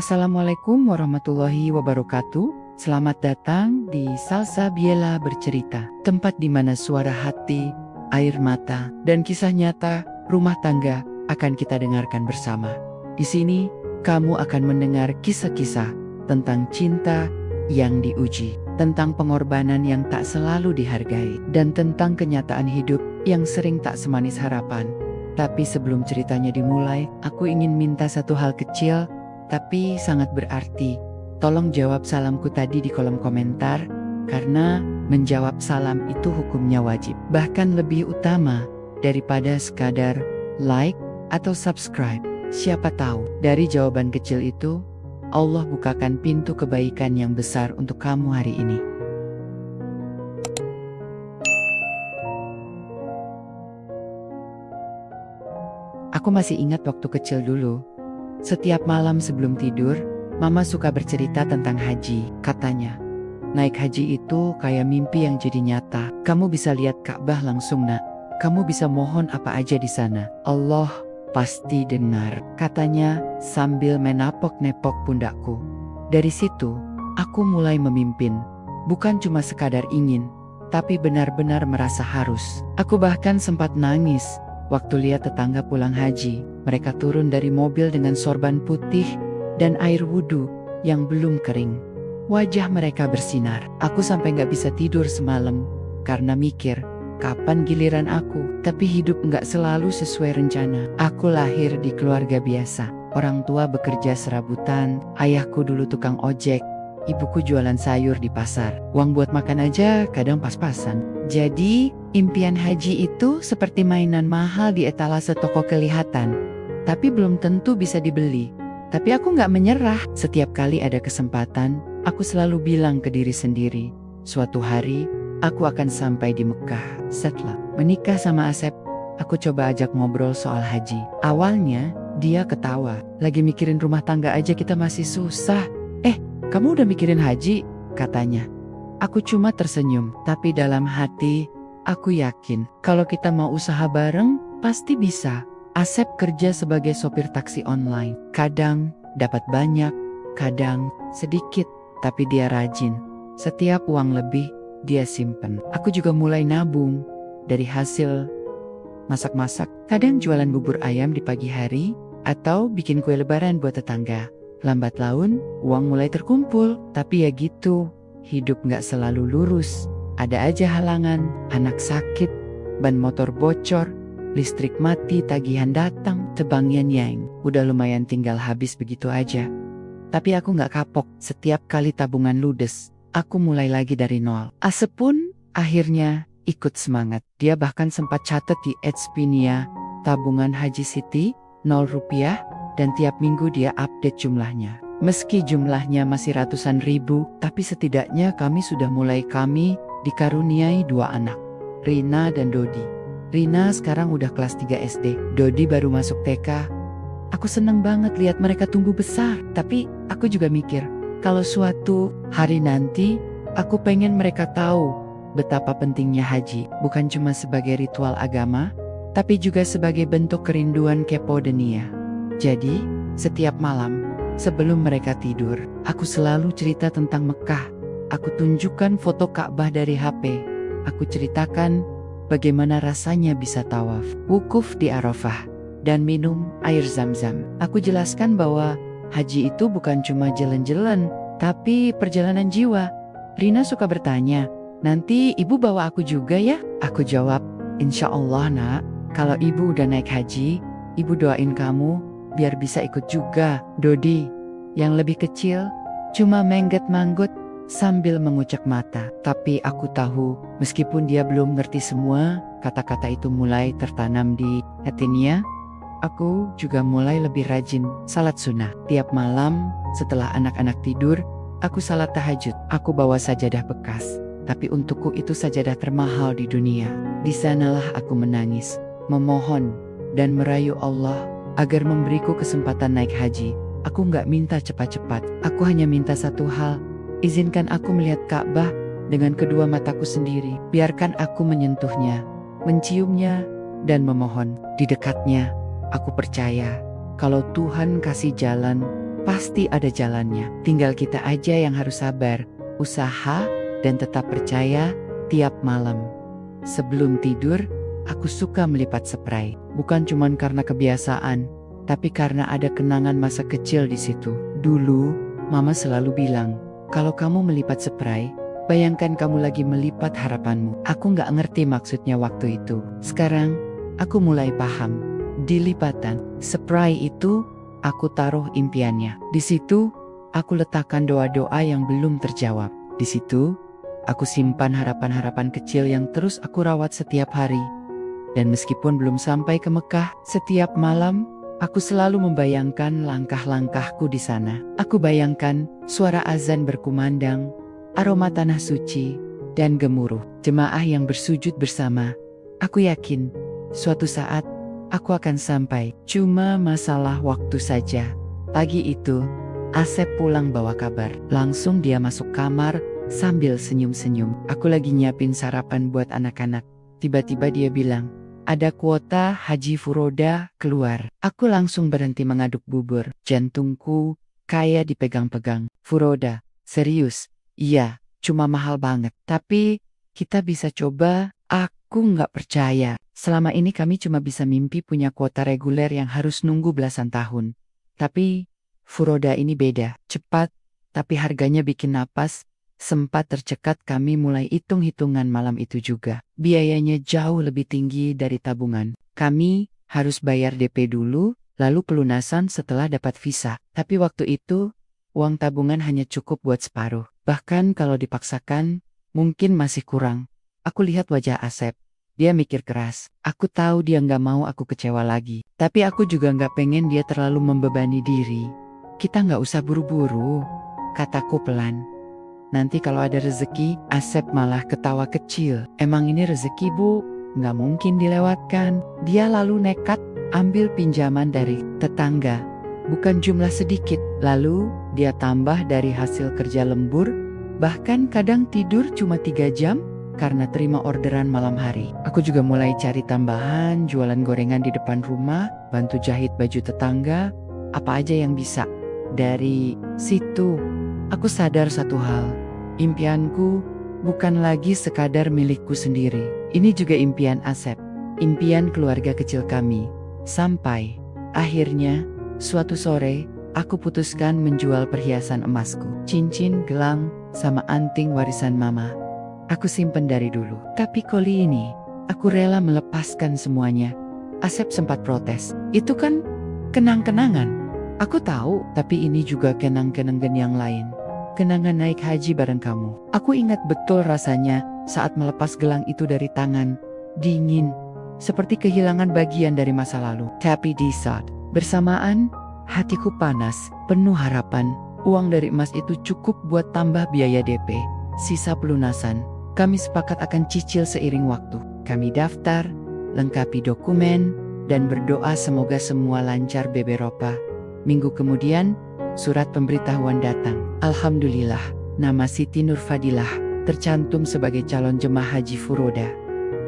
Assalamualaikum warahmatullahi wabarakatuh. Selamat datang di Salsabiela Bercerita, tempat di mana suara hati, air mata, dan kisah nyata rumah tangga akan kita dengarkan bersama. Di sini, kamu akan mendengar kisah-kisah tentang cinta yang diuji, tentang pengorbanan yang tak selalu dihargai, dan tentang kenyataan hidup yang sering tak semanis harapan. Tapi sebelum ceritanya dimulai, aku ingin minta satu hal kecil tapi sangat berarti. Tolong jawab salamku tadi di kolom komentar, karena menjawab salam itu hukumnya wajib. Bahkan lebih utama daripada sekadar like atau subscribe. Siapa tahu dari jawaban kecil itu, Allah bukakan pintu kebaikan yang besar untuk kamu hari ini. Aku masih ingat waktu kecil dulu. Setiap malam sebelum tidur, Mama suka bercerita tentang haji. Katanya, naik haji itu kayak mimpi yang jadi nyata. Kamu bisa lihat Ka'bah langsung, nak. Kamu bisa mohon apa aja di sana. Allah pasti dengar, katanya sambil menapok-nepok pundakku. Dari situ, aku mulai memimpin. Bukan cuma sekadar ingin, tapi benar-benar merasa harus. Aku bahkan sempat nangis waktu lihat tetangga pulang haji. Mereka turun dari mobil dengan sorban putih dan air wudhu yang belum kering. Wajah mereka bersinar. Aku sampai gak bisa tidur semalam karena mikir, kapan giliran aku? Tapi hidup gak selalu sesuai rencana. Aku lahir di keluarga biasa. Orang tua bekerja serabutan, ayahku dulu tukang ojek, ibuku jualan sayur di pasar. Uang buat makan aja kadang pas-pasan. Jadi, impian haji itu seperti mainan mahal di etalase toko kelihatan. Tapi belum tentu bisa dibeli. Tapi aku gak menyerah. Setiap kali ada kesempatan, aku selalu bilang ke diri sendiri, suatu hari, aku akan sampai di Mekah. Setelah menikah sama Asep, aku coba ajak ngobrol soal haji. Awalnya, dia ketawa. Lagi mikirin rumah tangga aja kita masih susah. Kamu udah mikirin haji? Katanya. Aku cuma tersenyum. Tapi dalam hati, aku yakin kalau kita mau usaha bareng, pasti bisa. Asep kerja sebagai sopir taksi online. Kadang dapat banyak, kadang sedikit, tapi dia rajin. Setiap uang lebih, dia simpen. Aku juga mulai nabung dari hasil masak-masak. Kadang jualan bubur ayam di pagi hari, atau bikin kue lebaran buat tetangga. Lambat laun, uang mulai terkumpul. Tapi ya gitu, hidup gak selalu lurus. Ada aja halangan, anak sakit, ban motor bocor, listrik mati, tagihan datang, tebangnya nyeng. Udah lumayan tinggal habis begitu aja. Tapi aku gak kapok. Setiap kali tabungan ludes, aku mulai lagi dari nol. Asep pun akhirnya ikut semangat. Dia bahkan sempat catat di Expedia, tabungan Haji Siti, 0 rupiah, dan tiap minggu dia update jumlahnya. Meski jumlahnya masih ratusan ribu, tapi setidaknya kami dikaruniai 2 anak, Rina dan Dodi. Rina sekarang udah kelas 3 SD, Dodi baru masuk TK. Aku seneng banget lihat mereka tumbuh besar. Tapi aku juga mikir, kalau suatu hari nanti, aku pengen mereka tahu betapa pentingnya haji. Bukan cuma sebagai ritual agama, tapi juga sebagai bentuk kerinduan kepo dunia. Jadi, setiap malam, sebelum mereka tidur, aku selalu cerita tentang Mekah. Aku tunjukkan foto Ka'bah dari HP. Aku ceritakan bagaimana rasanya bisa tawaf, wukuf di Arafah, dan minum air Zam-Zam. Aku jelaskan bahwa haji itu bukan cuma jalan-jalan, tapi perjalanan jiwa. Rina suka bertanya, nanti ibu bawa aku juga ya? Aku jawab, insya Allah nak, kalau ibu udah naik haji, ibu doain kamu biar bisa ikut juga. Dodi, yang lebih kecil, cuma mengget-manggut sambil mengucek mata. Tapi aku tahu, meskipun dia belum ngerti semua, kata-kata itu mulai tertanam di hatinya. Aku juga mulai lebih rajin salat sunnah. Tiap malam, setelah anak-anak tidur, aku salat tahajud. Aku bawa sajadah bekas, tapi untukku itu sajadah termahal di dunia. Di sanalah aku menangis, memohon, dan merayu Allah agar memberiku kesempatan naik haji. Aku gak minta cepat-cepat. Aku hanya minta satu hal. Izinkan aku melihat Ka'bah dengan kedua mataku sendiri. Biarkan aku menyentuhnya, menciumnya, dan memohon. Di dekatnya, aku percaya kalau Tuhan kasih jalan, pasti ada jalannya. Tinggal kita aja yang harus sabar, usaha, dan tetap percaya tiap malam. Sebelum tidur, aku suka melipat spray. Bukan cuman karena kebiasaan, tapi karena ada kenangan masa kecil di situ. Dulu, Mama selalu bilang, kalau kamu melipat spray, bayangkan kamu lagi melipat harapanmu. Aku nggak ngerti maksudnya waktu itu. Sekarang, aku mulai paham. Di lipatan spray itu, aku taruh impiannya. Di situ, aku letakkan doa-doa yang belum terjawab. Di situ, aku simpan harapan-harapan kecil yang terus aku rawat setiap hari. Dan meskipun belum sampai ke Mekah, setiap malam, aku selalu membayangkan langkah-langkahku di sana. Aku bayangkan suara azan berkumandang, aroma tanah suci, dan gemuruh jemaah yang bersujud bersama. Aku yakin, suatu saat, aku akan sampai. Cuma masalah waktu saja. Pagi itu, Asep pulang bawa kabar. Langsung dia masuk kamar sambil senyum-senyum. Aku lagi nyiapin sarapan buat anak-anak. Tiba-tiba dia bilang, ada kuota Haji Furoda keluar. Aku langsung berhenti mengaduk bubur. Jantungku kayak dipegang-pegang. Furoda, serius? Iya, cuma mahal banget. Tapi kita bisa coba. Aku nggak percaya. Selama ini kami cuma bisa mimpi punya kuota reguler yang harus nunggu belasan tahun. Tapi Furoda ini beda. Cepat, tapi harganya bikin napas. Sempat tercekat, kami mulai hitung-hitungan malam itu juga. Biayanya jauh lebih tinggi dari tabungan. Kami harus bayar DP dulu, lalu pelunasan setelah dapat visa. Tapi waktu itu, uang tabungan hanya cukup buat separuh. Bahkan kalau dipaksakan, mungkin masih kurang. Aku lihat wajah Asep. Dia mikir keras. Aku tahu dia nggak mau aku kecewa lagi. Tapi aku juga nggak pengen dia terlalu membebani diri. Kita nggak usah buru-buru, kataku pelan. Nanti kalau ada rezeki, Asep malah ketawa kecil. Emang ini rezeki, Bu? Nggak mungkin dilewatkan. Dia lalu nekat ambil pinjaman dari tetangga. Bukan jumlah sedikit. Lalu dia tambah dari hasil kerja lembur. Bahkan kadang tidur cuma 3 jam karena terima orderan malam hari. Aku juga mulai cari tambahan, jualan gorengan di depan rumah, bantu jahit baju tetangga, apa aja yang bisa. Dari situ, aku sadar satu hal. Impianku bukan lagi sekadar milikku sendiri. Ini juga impian Asep, impian keluarga kecil kami. Sampai akhirnya, suatu sore, aku putuskan menjual perhiasan emasku. Cincin, gelang, sama anting warisan Mama. Aku simpen dari dulu. Tapi kali ini, aku rela melepaskan semuanya. Asep sempat protes. Itu kan kenang-kenangan. Aku tahu, tapi ini juga kenang-kenangan yang lain. Kenangan naik haji bareng kamu. Aku ingat betul rasanya saat melepas gelang itu dari tangan. Dingin, seperti kehilangan bagian dari masa lalu. Tapi di saat bersamaan, hatiku panas, penuh harapan. Uang dari emas itu cukup buat tambah biaya DP. Sisa pelunasan, kami sepakat akan cicil seiring waktu. Kami daftar, lengkapi dokumen, dan berdoa semoga semua lancar beberopa. Minggu kemudian, surat pemberitahuan datang. Alhamdulillah, nama Siti Nurfadilah tercantum sebagai calon jemaah haji Furoda.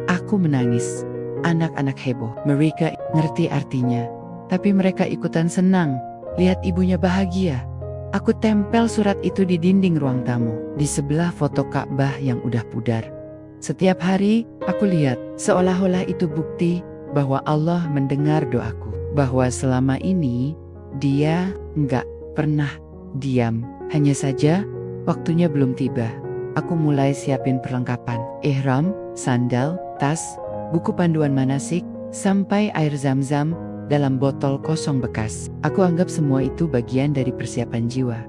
Aku menangis. Anak-anak heboh. Mereka ngerti artinya. Tapi mereka ikutan senang. Lihat ibunya bahagia. Aku tempel surat itu di dinding ruang tamu. Di sebelah foto Ka'bah yang udah pudar. Setiap hari, aku lihat. Seolah-olah itu bukti bahwa Allah mendengar doaku. Bahwa selama ini, Dia nggak pernah diam. Hanya saja, waktunya belum tiba. Aku mulai siapin perlengkapan. Ihram, sandal, tas, buku panduan manasik, sampai air zam-zam dalam botol kosong bekas. Aku anggap semua itu bagian dari persiapan jiwa.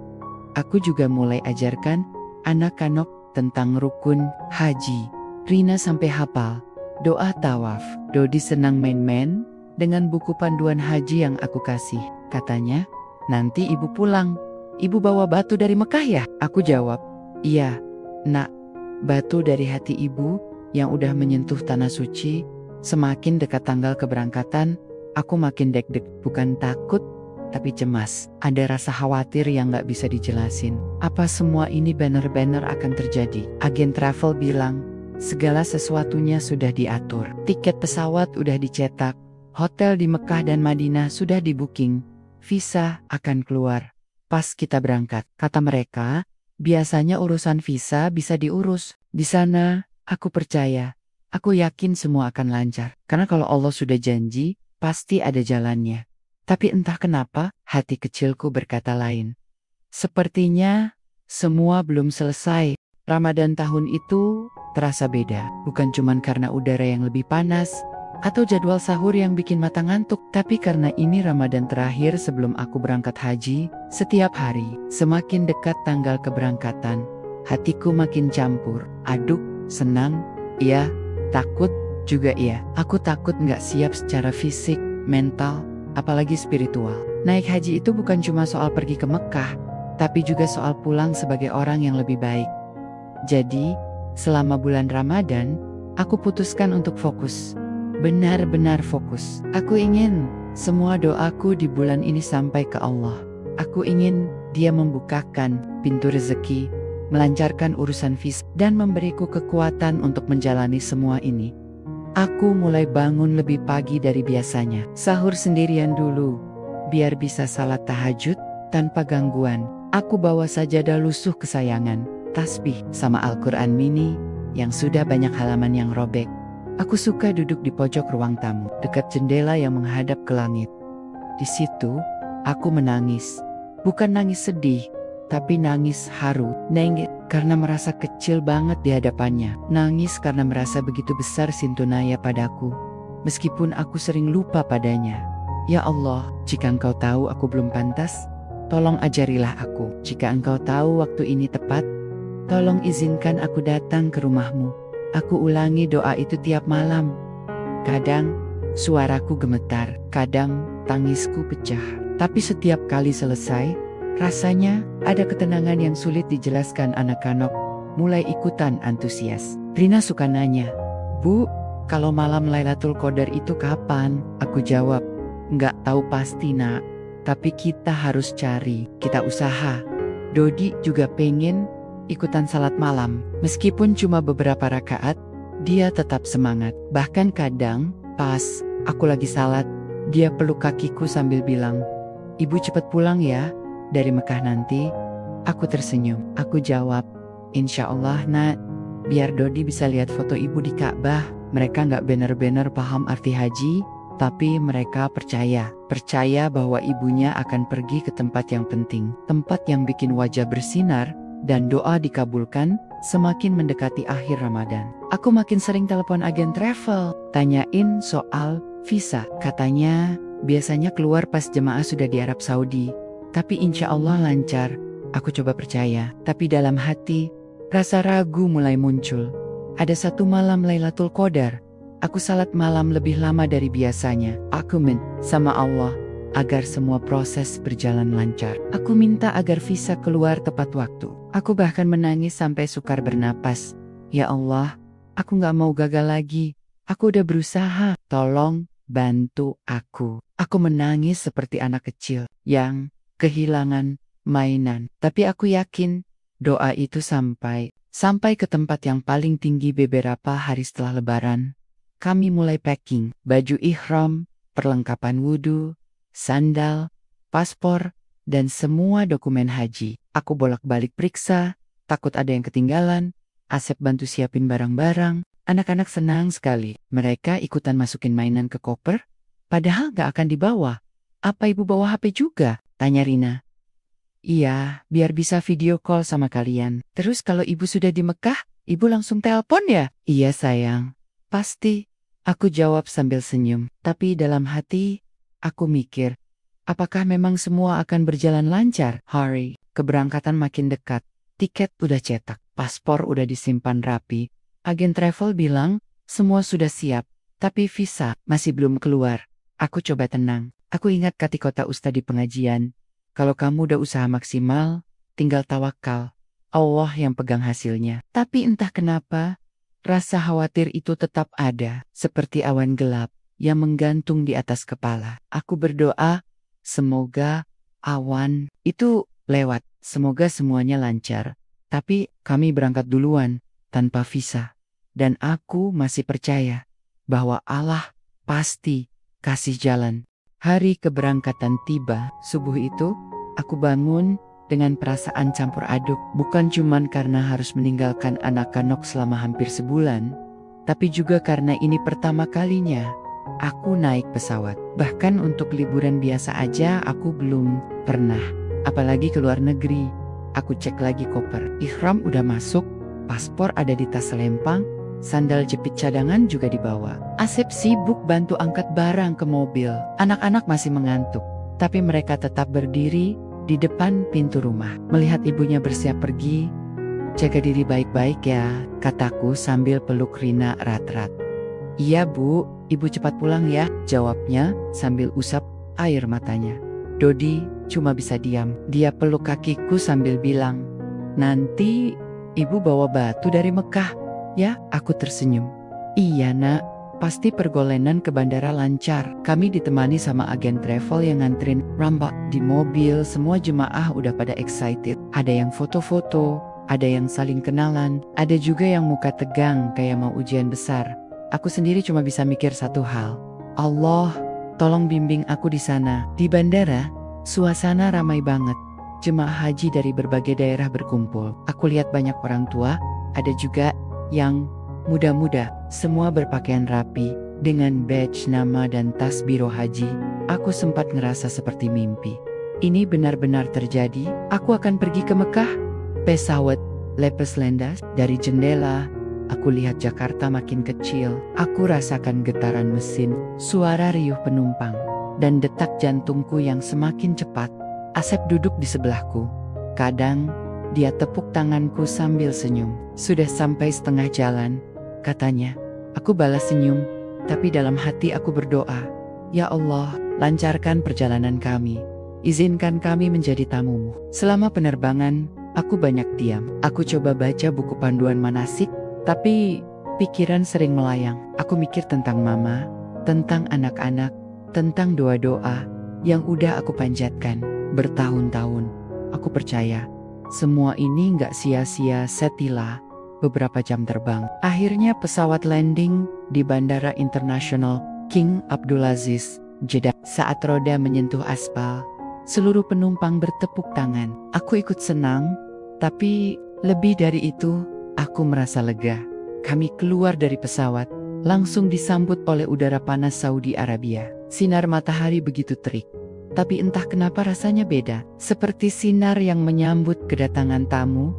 Aku juga mulai ajarkan anak-anak tentang rukun haji. Rina sampai hafal doa tawaf. Dodi senang main-main dengan buku panduan haji yang aku kasih. Katanya, nanti ibu pulang, ibu bawa batu dari Mekah ya? Aku jawab, iya, nak, batu dari hati ibu yang udah menyentuh tanah suci. Semakin dekat tanggal keberangkatan, aku makin deg-deg, bukan takut, tapi cemas. Ada rasa khawatir yang gak bisa dijelasin. Apa semua ini benar-benar akan terjadi? Agen travel bilang, segala sesuatunya sudah diatur. Tiket pesawat udah dicetak, hotel di Mekah dan Madinah sudah di-booking. Visa akan keluar. pas kita berangkat. Kata mereka, biasanya urusan visa bisa diurus. Di sana, aku percaya. Aku yakin semua akan lancar. Karena kalau Allah sudah janji, pasti ada jalannya. Tapi entah kenapa, hati kecilku berkata lain. Sepertinya, semua belum selesai. Ramadan tahun itu terasa beda. Bukan cuma karena udara yang lebih panas, atau jadwal sahur yang bikin mata ngantuk. Tapi karena ini Ramadan terakhir sebelum aku berangkat haji, setiap hari, semakin dekat tanggal keberangkatan, hatiku makin campur. Aduk, senang, iya, takut, juga iya. Aku takut nggak siap secara fisik, mental, apalagi spiritual. Naik haji itu bukan cuma soal pergi ke Mekah, tapi juga soal pulang sebagai orang yang lebih baik. Jadi, selama bulan Ramadan, aku putuskan untuk fokus. Benar-benar fokus. Aku ingin semua doaku di bulan ini sampai ke Allah. Aku ingin Dia membukakan pintu rezeki, melancarkan urusan visa, dan memberiku kekuatan untuk menjalani semua ini. Aku mulai bangun lebih pagi dari biasanya. Sahur sendirian dulu, biar bisa salat tahajud tanpa gangguan. Aku bawa sajadah lusuh kesayangan, tasbih, sama Al-Quran mini yang sudah banyak halaman yang robek. Aku suka duduk di pojok ruang tamu, dekat jendela yang menghadap ke langit. Di situ, aku menangis. Bukan nangis sedih, tapi nangis haru. Nangis karena merasa kecil banget di hadapannya. Nangis karena merasa begitu besar Sintunaya padaku, meskipun aku sering lupa padanya. Ya Allah, jika Engkau tahu aku belum pantas, tolong ajarilah aku. Jika Engkau tahu waktu ini tepat, tolong izinkan aku datang ke rumahmu. Aku ulangi doa itu tiap malam. Kadang, suaraku gemetar. Kadang, tangisku pecah. Tapi setiap kali selesai, rasanya ada ketenangan yang sulit dijelaskan. Anak-anak mulai ikutan antusias. Rina suka nanya, "Bu, kalau malam Lailatul Qadar itu kapan?" Aku jawab, "Nggak tahu pasti nak, tapi kita harus cari, kita usaha." Dodi juga pengen ikutan salat malam. Meskipun cuma beberapa rakaat, dia tetap semangat. Bahkan kadang, pas aku lagi salat, dia peluk kakiku sambil bilang, "Ibu cepat pulang ya, dari Mekah nanti." Aku tersenyum. Aku jawab, "Insya Allah nak, biar Dodi bisa lihat foto ibu di Ka'bah." Mereka nggak benar-benar paham arti haji, tapi mereka percaya. Percaya bahwa ibunya akan pergi ke tempat yang penting. Tempat yang bikin wajah bersinar, dan doa dikabulkan semakin mendekati akhir Ramadan. Aku makin sering telepon agen travel, tanyain soal visa. Katanya, biasanya keluar pas jemaah sudah di Arab Saudi. Tapi insya Allah lancar. Aku coba percaya, tapi dalam hati, rasa ragu mulai muncul. Ada satu malam Lailatul Qadar, aku salat malam lebih lama dari biasanya. Aku minta sama Allah agar semua proses berjalan lancar. Aku minta agar visa keluar tepat waktu. Aku bahkan menangis sampai sukar bernapas. Ya Allah, aku gak mau gagal lagi. Aku udah berusaha. Tolong bantu aku. Aku menangis seperti anak kecil yang kehilangan mainan. Tapi aku yakin doa itu sampai ke tempat yang paling tinggi. Beberapa hari setelah Lebaran, kami mulai packing. Baju ihram, perlengkapan wudhu, sandal, paspor, dan semua dokumen haji. Aku bolak-balik periksa, takut ada yang ketinggalan. Asep bantu siapin barang-barang. Anak-anak senang sekali. Mereka ikutan masukin mainan ke koper, padahal gak akan dibawa. "Apa ibu bawa HP juga?" tanya Rina. "Iya, biar bisa video call sama kalian." "Terus kalau ibu sudah di Mekah, ibu langsung telepon ya?" "Iya sayang, pasti." Aku jawab sambil senyum. Tapi dalam hati, aku mikir, apakah memang semua akan berjalan lancar? Hari keberangkatan makin dekat. Tiket udah cetak, paspor udah disimpan rapi. Agen travel bilang, semua sudah siap, tapi visa masih belum keluar. Aku coba tenang. Aku ingat kata Ustadz di pengajian, kalau kamu udah usaha maksimal, tinggal tawakal. Allah yang pegang hasilnya. Tapi entah kenapa, rasa khawatir itu tetap ada, seperti awan gelap yang menggantung di atas kepala. Aku berdoa, semoga awan itu lewat, semoga semuanya lancar. Tapi kami berangkat duluan, tanpa visa. Dan aku masih percaya bahwa Allah pasti kasih jalan. Hari keberangkatan tiba. Subuh itu, Aku bangun dengan perasaan campur aduk, bukan cuman karena harus meninggalkan anak-anak selama hampir sebulan, tapi juga karena ini pertama kalinya aku naik pesawat. Bahkan untuk liburan biasa aja aku belum pernah, apalagi ke luar negeri. Aku cek lagi koper, ihram udah masuk, paspor ada di tas selempang, sandal jepit cadangan juga dibawa. Asep sibuk bantu angkat barang ke mobil. Anak-anak masih mengantuk, tapi mereka tetap berdiri di depan pintu rumah. Melihat ibunya bersiap pergi, "Jaga diri baik-baik ya," kataku sambil peluk Rina erat-erat. "Iya Bu, Ibu cepat pulang ya," jawabnya sambil usap air matanya. Dodi cuma bisa diam. Dia peluk kakiku sambil bilang, "Nanti Ibu bawa batu dari Mekah ya?" Aku tersenyum. "Iya nak, pasti pergolenan ke bandara lancar." Kami ditemani sama agen travel yang nganterin rambak di mobil. Semua jemaah udah pada excited. Ada yang foto-foto, ada yang saling kenalan, ada juga yang muka tegang kayak mau ujian besar. Aku sendiri cuma bisa mikir satu hal, Allah, tolong bimbing aku di sana. Di bandara, suasana ramai banget. Jemaah haji dari berbagai daerah berkumpul. Aku lihat banyak orang tua, ada juga yang muda-muda. Semua berpakaian rapi, dengan badge nama dan tas biro haji. Aku sempat ngerasa seperti mimpi. Ini benar-benar terjadi. Aku akan pergi ke Mekah. Pesawat lepas landas dari jendela. Aku lihat Jakarta makin kecil. Aku rasakan getaran mesin, suara riuh penumpang, dan detak jantungku yang semakin cepat. Asep duduk di sebelahku. Kadang dia tepuk tanganku sambil senyum. "Sudah sampai setengah jalan," katanya. Aku balas senyum, tapi dalam hati aku berdoa, "Ya Allah, lancarkan perjalanan kami. Izinkan kami menjadi tamumu." Selama penerbangan, aku banyak diam. Aku coba baca buku panduan manasik, tapi pikiran sering melayang. Aku mikir tentang mama, tentang anak-anak, tentang doa-doa yang udah aku panjatkan bertahun-tahun. Aku percaya semua ini gak sia-sia setelah beberapa jam terbang. Akhirnya pesawat landing di Bandara Internasional King Abdulaziz, Jeddah. Saat roda menyentuh aspal, seluruh penumpang bertepuk tangan. Aku ikut senang, tapi lebih dari itu, aku merasa lega. Kami keluar dari pesawat, langsung disambut oleh udara panas Saudi Arabia. Sinar matahari begitu terik, tapi entah kenapa rasanya beda. Seperti sinar yang menyambut kedatangan tamu.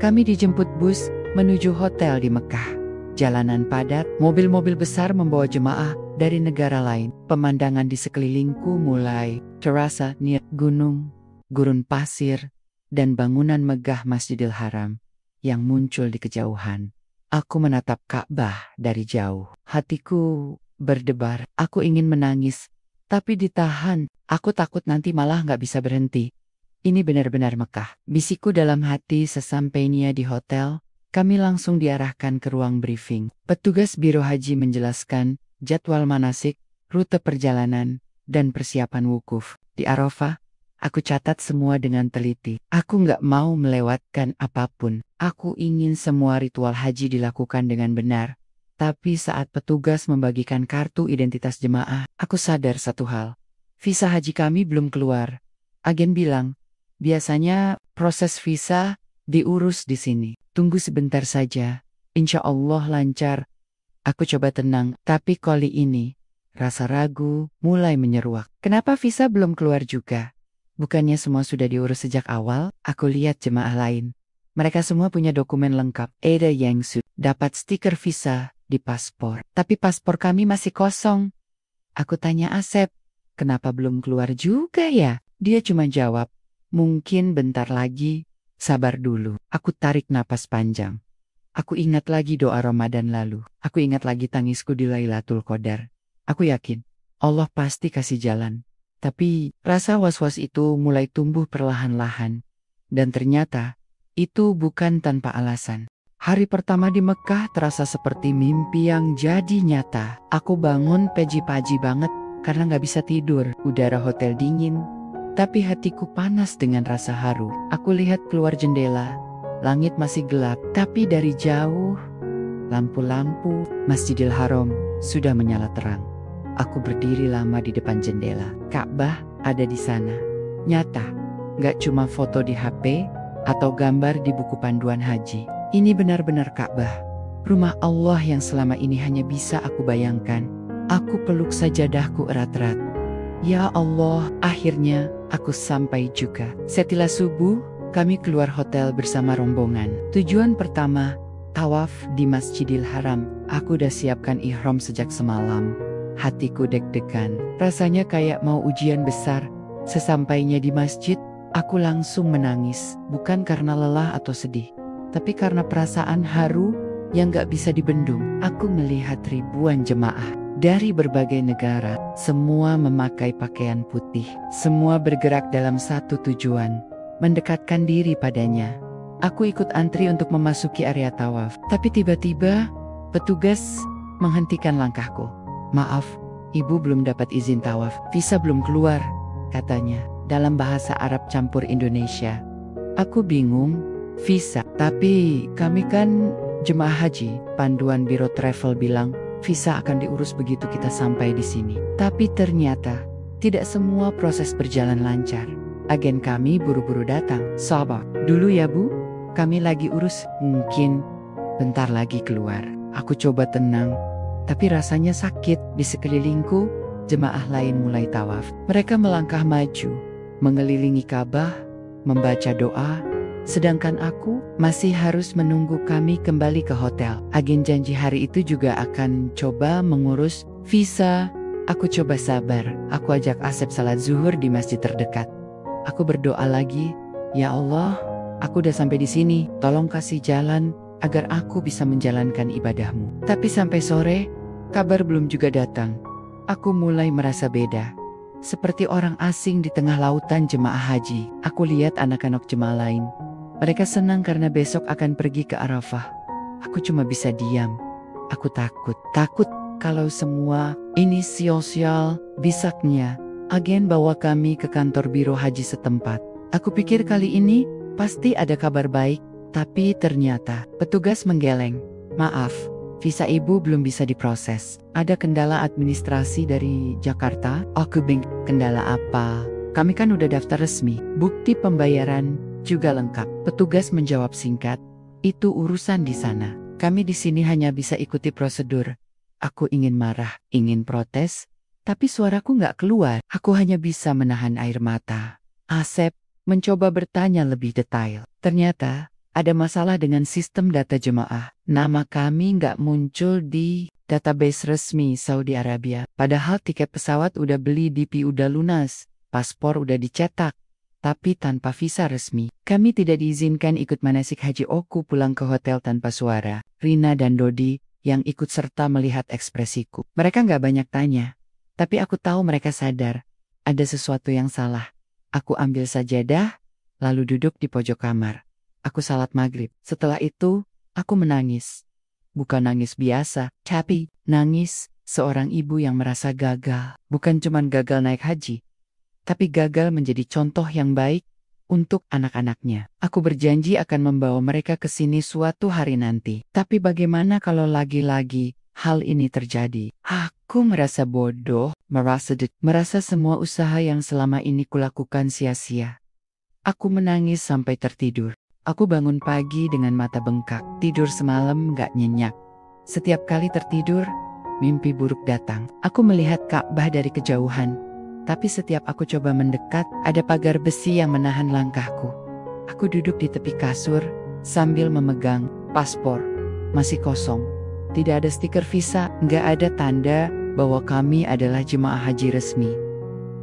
Kami dijemput bus menuju hotel di Mekah. Jalanan padat, mobil-mobil besar membawa jemaah dari negara lain. Pemandangan di sekelilingku mulai terasa niat gunung, gurun pasir, dan bangunan megah Masjidil Haram yang muncul di kejauhan. Aku menatap Ka'bah dari jauh. Hatiku berdebar. Aku ingin menangis, tapi ditahan. Aku takut nanti malah gak bisa berhenti. Ini benar-benar Mekah. Bisikku dalam hati. Sesampainya di hotel, kami langsung diarahkan ke ruang briefing. Petugas biro haji menjelaskan jadwal manasik, rute perjalanan, dan persiapan wukuf. Di Arafah, aku catat semua dengan teliti. Aku gak mau melewatkan apapun. Aku ingin semua ritual haji dilakukan dengan benar. Tapi saat petugas membagikan kartu identitas jemaah, aku sadar satu hal. Visa haji kami belum keluar. Agen bilang, biasanya proses visa diurus di sini. Tunggu sebentar saja. Insya Allah lancar. Aku coba tenang, tapi kali ini rasa ragu mulai menyeruak. Kenapa visa belum keluar juga? Bukannya semua sudah diurus sejak awal? Aku lihat jemaah lain. Mereka semua punya dokumen lengkap. Ada yang sudah dapat stiker visa di paspor. Tapi paspor kami masih kosong. Aku tanya Asep, kenapa belum keluar juga ya? Dia cuma jawab, mungkin bentar lagi, sabar dulu. Aku tarik napas panjang. Aku ingat lagi doa Ramadan lalu. Aku ingat lagi tangisku di Lailatul Qadar. Aku yakin, Allah pasti kasih jalan. Tapi rasa was-was itu mulai tumbuh perlahan-lahan. Dan ternyata, itu bukan tanpa alasan. Hari pertama di Mekah terasa seperti mimpi yang jadi nyata. Aku bangun pagi-pagi banget karena gak bisa tidur. Udara hotel dingin, tapi hatiku panas dengan rasa haru. Aku lihat keluar jendela, langit masih gelap, tapi dari jauh, lampu-lampu Masjidil Haram sudah menyala terang. Aku berdiri lama di depan jendela. Ka'bah ada di sana, nyata, Gak cuma foto di HP atau gambar di buku panduan haji. Ini benar-benar Ka'bah. Rumah Allah yang selama ini hanya bisa aku bayangkan. Aku peluk sajadahku erat-erat. Ya Allah, akhirnya aku sampai juga. Setelah subuh, kami keluar hotel bersama rombongan. Tujuan pertama, tawaf di Masjidil Haram. Aku udah siapkan ihram sejak semalam. Hatiku deg-degan. Rasanya kayak mau ujian besar. Sesampainya di masjid, aku langsung menangis. Bukan karena lelah atau sedih, tapi karena perasaan haru yang gak bisa dibendung. Aku melihat ribuan jemaah dari berbagai negara. Semua memakai pakaian putih. Semua bergerak dalam satu tujuan, mendekatkan diri padanya. Aku ikut antri untuk memasuki area tawaf. Tapi tiba-tiba, petugas menghentikan langkahku. Maaf, ibu belum dapat izin tawaf. Visa belum keluar, katanya, dalam bahasa Arab campur Indonesia. Aku bingung, visa? Tapi kami kan jemaah haji. Panduan biro travel bilang, visa akan diurus begitu kita sampai di sini. Tapi ternyata, tidak semua proses berjalan lancar. Agen kami buru-buru datang. Sabar dulu ya bu, kami lagi urus. Mungkin bentar lagi keluar. Aku coba tenang, tapi rasanya sakit. Di sekelilingku, jemaah lain mulai tawaf. Mereka melangkah maju, mengelilingi Ka'bah, membaca doa, sedangkan aku masih harus menunggu kami kembali ke hotel. Agen janji hari itu juga akan coba mengurus visa. Aku coba sabar. Aku ajak Asep salat zuhur di masjid terdekat. Aku berdoa lagi, ya Allah, aku udah sampai di sini. Tolong kasih jalan agar aku bisa menjalankan ibadahmu. Tapi sampai sore, kabar belum juga datang. Aku mulai merasa beda, seperti orang asing di tengah lautan jemaah haji. Aku lihat anak-anak jemaah lain. Mereka senang karena besok akan pergi ke Arafah. Aku cuma bisa diam. Aku takut kalau semua ini sia-sia. Besoknya, agen bawa kami ke kantor biro haji setempat. Aku pikir kali ini pasti ada kabar baik, tapi ternyata petugas menggeleng. Maaf, visa ibu belum bisa diproses. Ada kendala administrasi dari Jakarta. Aku bingung, kendala apa? Kami kan udah daftar resmi, bukti pembayaran juga lengkap. Petugas menjawab singkat, itu urusan di sana. Kami di sini hanya bisa ikuti prosedur. Aku ingin marah, ingin protes, tapi suaraku nggak keluar. Aku hanya bisa menahan air mata. Asep mencoba bertanya lebih detail. Ternyata ada masalah dengan sistem data jemaah. Nama kami nggak muncul di database resmi Saudi Arabia. Padahal tiket pesawat udah beli, DP udah lunas, paspor udah dicetak. Tapi tanpa visa resmi, kami tidak diizinkan ikut manasik haji. Aku pulang ke hotel tanpa suara. Rina dan Dodi yang ikut serta melihat ekspresiku. Mereka nggak banyak tanya, tapi aku tahu mereka sadar ada sesuatu yang salah. Aku ambil sajadah, lalu duduk di pojok kamar. Aku salat maghrib. Setelah itu, aku menangis. Bukan nangis biasa, tapi nangis seorang ibu yang merasa gagal. Bukan cuma gagal naik haji, tapi gagal menjadi contoh yang baik untuk anak-anaknya. Aku berjanji akan membawa mereka ke sini suatu hari nanti. Tapi bagaimana kalau lagi-lagi hal ini terjadi? Aku merasa bodoh, merasa semua usaha yang selama ini kulakukan sia-sia. Aku menangis sampai tertidur. Aku bangun pagi dengan mata bengkak. Tidur semalam gak nyenyak. Setiap kali tertidur, mimpi buruk datang. Aku melihat Ka'bah dari kejauhan. Tapi setiap aku coba mendekat, ada pagar besi yang menahan langkahku. Aku duduk di tepi kasur, sambil memegang paspor. Masih kosong. Tidak ada stiker visa, nggak ada tanda bahwa kami adalah jemaah haji resmi.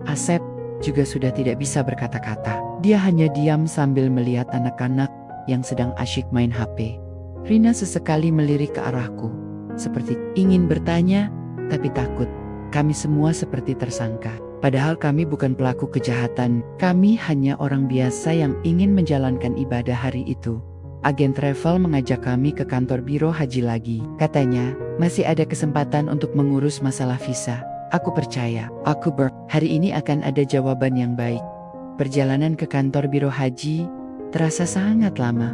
Asep juga sudah tidak bisa berkata-kata. Dia hanya diam sambil melihat anak-anak yang sedang asyik main HP. Rina sesekali melirik ke arahku, seperti ingin bertanya, tapi takut. Kami semua seperti tersangka. Padahal kami bukan pelaku kejahatan, kami hanya orang biasa yang ingin menjalankan ibadah hari itu. Agen travel mengajak kami ke kantor biro haji lagi. Katanya, masih ada kesempatan untuk mengurus masalah visa. Aku percaya, hari ini akan ada jawaban yang baik. Perjalanan ke kantor biro haji terasa sangat lama.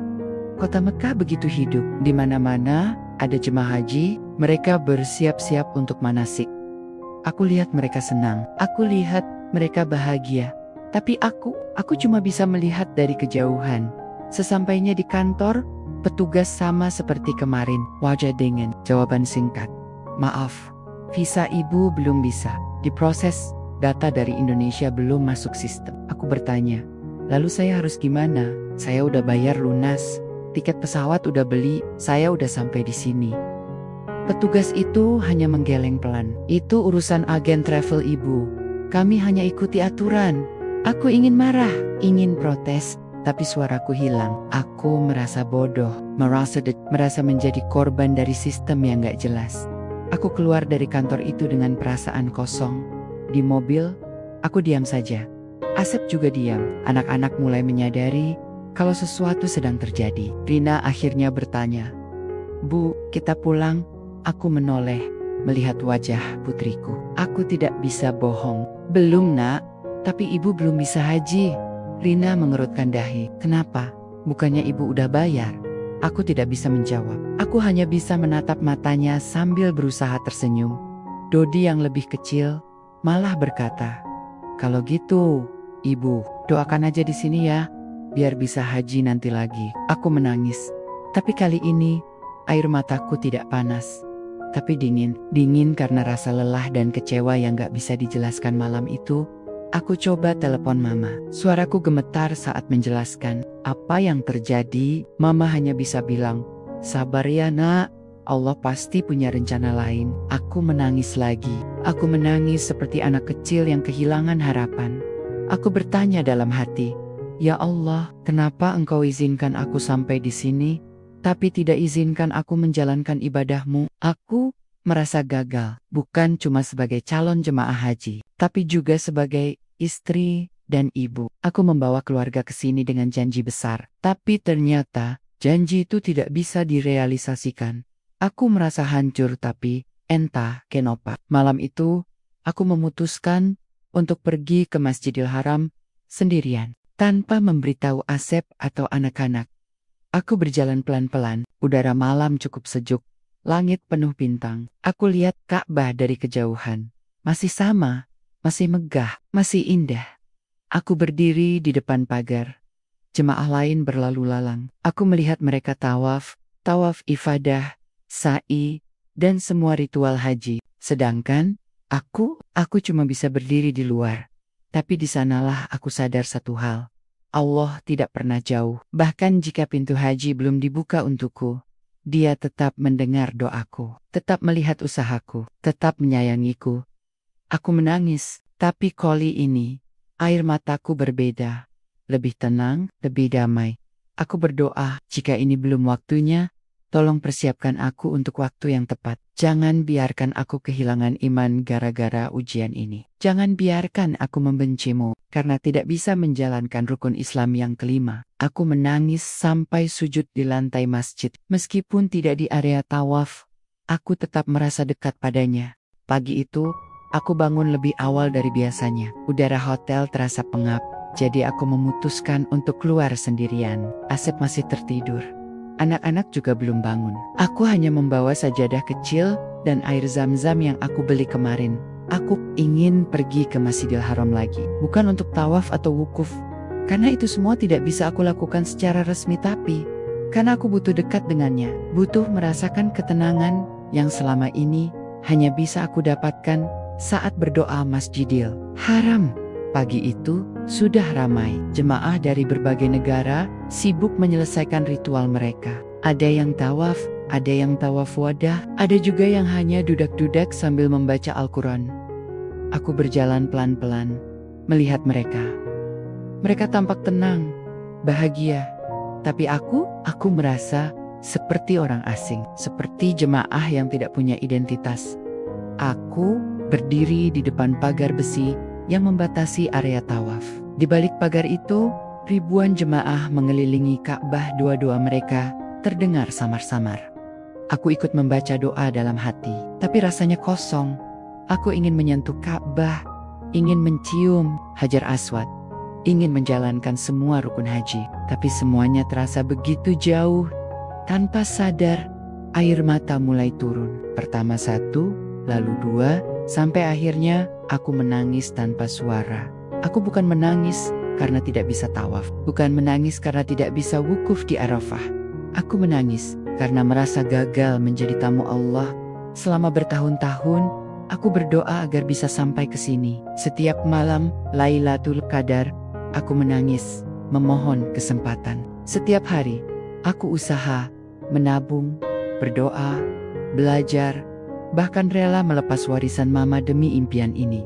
Kota Mekah begitu hidup. Di mana-mana ada jemaah haji, mereka bersiap-siap untuk manasik. Aku lihat mereka senang, aku lihat mereka bahagia. Tapi aku cuma bisa melihat dari kejauhan. Sesampainya di kantor, petugas sama seperti kemarin, wajah dingin, jawaban singkat. Maaf, visa ibu belum bisa diproses, data dari Indonesia belum masuk sistem. Aku bertanya, lalu saya harus gimana? Saya udah bayar lunas, tiket pesawat udah beli, saya udah sampai di sini. Petugas itu hanya menggeleng pelan. Itu urusan agen travel ibu. Kami hanya ikuti aturan. Aku ingin marah, ingin protes, tapi suaraku hilang. Aku merasa bodoh, merasa menjadi korban dari sistem yang gak jelas. Aku keluar dari kantor itu dengan perasaan kosong. Di mobil, aku diam saja. Asep juga diam. Anak-anak mulai menyadari kalau sesuatu sedang terjadi. Rina akhirnya bertanya, "Bu, kita pulang?" Aku menoleh, melihat wajah putriku. Aku tidak bisa bohong. "Belum, Nak. Tapi ibu belum bisa haji." Rina mengerutkan dahi. "Kenapa? Bukannya ibu udah bayar?" Aku tidak bisa menjawab. Aku hanya bisa menatap matanya sambil berusaha tersenyum. Dodi yang lebih kecil malah berkata, "Kalau gitu, ibu, doakan aja di sini ya, biar bisa haji nanti lagi." Aku menangis. Tapi kali ini, air mataku tidak panas, tapi dingin karena rasa lelah dan kecewa yang gak bisa dijelaskan malam itu. Aku coba telepon mama. Suaraku gemetar saat menjelaskan apa yang terjadi. Mama hanya bisa bilang, "Sabar ya nak, Allah pasti punya rencana lain." Aku menangis lagi. Aku menangis seperti anak kecil yang kehilangan harapan. Aku bertanya dalam hati, "Ya Allah, kenapa Engkau izinkan aku sampai di sini, tapi tidak izinkan aku menjalankan ibadahmu?" Aku merasa gagal, bukan cuma sebagai calon jemaah haji, tapi juga sebagai istri dan ibu. Aku membawa keluarga ke sini dengan janji besar, tapi ternyata janji itu tidak bisa direalisasikan. Aku merasa hancur, tapi entah kenapa. Malam itu, aku memutuskan untuk pergi ke Masjidil Haram sendirian, tanpa memberitahu Asep atau anak-anak. Aku berjalan pelan-pelan, udara malam cukup sejuk, langit penuh bintang. Aku lihat Ka'bah dari kejauhan. Masih sama, masih megah, masih indah. Aku berdiri di depan pagar. Jemaah lain berlalu lalang. Aku melihat mereka tawaf ifadah, sa'i, dan semua ritual haji. Sedangkan aku cuma bisa berdiri di luar. Tapi di sanalah aku sadar satu hal. Allah tidak pernah jauh. Bahkan jika pintu haji belum dibuka untukku, Dia tetap mendengar doaku, tetap melihat usahaku, tetap menyayangiku. Aku menangis, tapi kali ini, air mataku berbeda. Lebih tenang, lebih damai. Aku berdoa, jika ini belum waktunya, tolong persiapkan aku untuk waktu yang tepat. Jangan biarkan aku kehilangan iman gara-gara ujian ini. Jangan biarkan aku membencimu karena tidak bisa menjalankan rukun Islam yang kelima. Aku menangis sampai sujud di lantai masjid. Meskipun tidak di area tawaf, aku tetap merasa dekat padanya. Pagi itu, aku bangun lebih awal dari biasanya. Udara hotel terasa pengap, jadi aku memutuskan untuk keluar sendirian. Asep masih tertidur. Anak-anak juga belum bangun. Aku hanya membawa sajadah kecil dan air zam-zam yang aku beli kemarin. Aku ingin pergi ke Masjidil Haram lagi. Bukan untuk tawaf atau wukuf. Karena itu semua tidak bisa aku lakukan secara resmi, tapi karena aku butuh dekat dengannya. Butuh merasakan ketenangan yang selama ini hanya bisa aku dapatkan saat berdoa Masjidil Haram. Pagi itu sudah ramai. Jemaah dari berbagai negara sibuk menyelesaikan ritual mereka. Ada yang tawaf, ada yang tawaf wadah, ada juga yang hanya dudak-dudak sambil membaca Al-Quran. Aku berjalan pelan-pelan, melihat mereka. Mereka tampak tenang, bahagia. Tapi aku merasa seperti orang asing, seperti jemaah yang tidak punya identitas. Aku berdiri di depan pagar besi yang membatasi area tawaf. Di balik pagar itu, ribuan jemaah mengelilingi Ka'bah. Doa-doa mereka terdengar samar-samar. Aku ikut membaca doa dalam hati, tapi rasanya kosong. Aku ingin menyentuh Ka'bah, ingin mencium Hajar Aswad, ingin menjalankan semua rukun haji, tapi semuanya terasa begitu jauh. Tanpa sadar, air mata mulai turun. Pertama 1, lalu 2, sampai akhirnya aku menangis tanpa suara. Aku bukan menangis karena tidak bisa tawaf. Bukan menangis karena tidak bisa wukuf di Arafah. Aku menangis karena merasa gagal menjadi tamu Allah. Selama bertahun-tahun, aku berdoa agar bisa sampai ke sini. Setiap malam Lailatul Qadar, aku menangis, memohon kesempatan. Setiap hari, aku usaha, menabung, berdoa, belajar, bahkan rela melepas warisan mama demi impian ini.